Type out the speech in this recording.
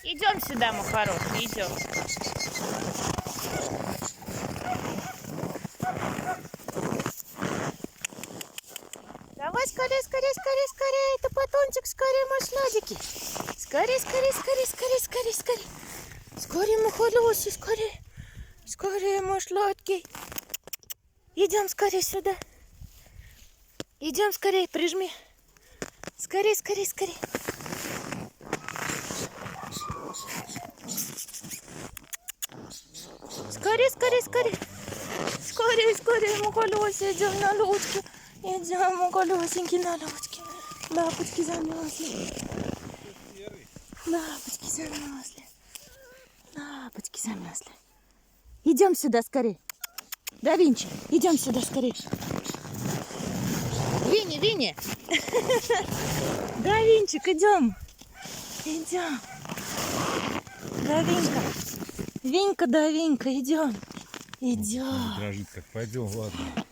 Идем сюда, мой хороший, идем. Давай скорее, скорее, скорее, скорее, это батончик, скорее, мой сладикий. Скорее, скорее, скорее, скорее, скорее, скорее. Скорее, мой хороший, скорее. Скорее, мой сладкий. Идем скорее сюда. Идем скорее, прижми. Скорее, скорее, скорее. Скорее, скорее, скорее. Скорее, скорее, мой хороший, идем на лодке. Идем, мой хорошенький, на лодке. Лапочки замерзли. Лапочки замерзли. Лапочки замерзли. Идем сюда скорее. Да, Винчи, идем сюда скорее. Винни, Винни. Да, Винчик, идем. Идем. Да, Винька. Винька, да, Винька, идем. Идем. Дрожит как. Пойдем, ладно.